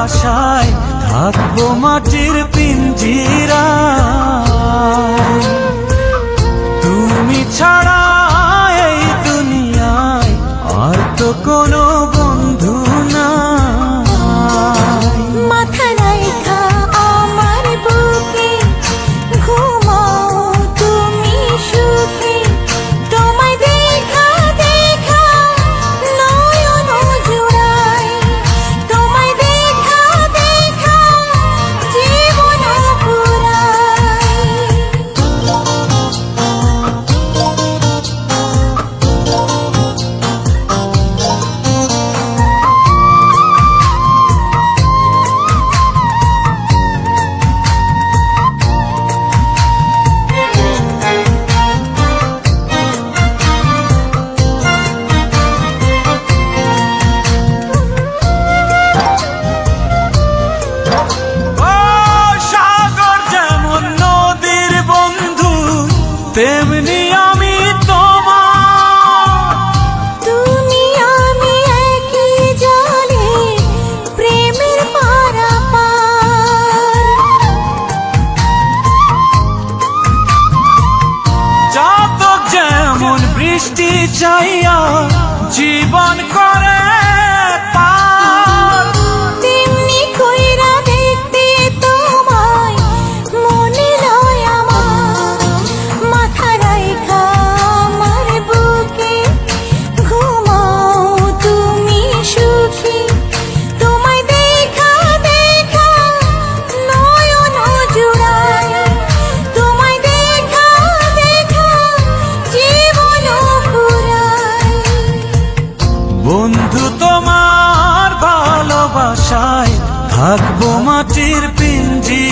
ভালোবাসায় থাকবো মাটির পিঞ্জিরায়। তুমি ছাড়া এই দুনিয়ায় আর তো কোনো বন্ধু নাই। মাথা রাইখা আমার বুকে ঘুমাও তুমি সুখে, তোমায় দেখা দেখা নয়ন জুড়াই, তোমায় দেখা দেখা জীবন পুরাই। তেমনি আমি তোমার, তুমি আমি একই জলে প্রেমের পারাপার। চাতক যেমন বৃষ্টি চাইয়া জীবন করে পার, তেমনি কইরা দেখতে তোমায় মনে লয় আমার। মাথা রাইখা আমার বুকে ঘুমাও তুমি সুখী, তোমায় দেখা দেখা নয়ন জুড়াই, তোমায় দেখা দেখা জীবন পুরাই। বন্ধু তোমার ভালোবাসায় থাকবো মাটির পিঞ্জিরায়।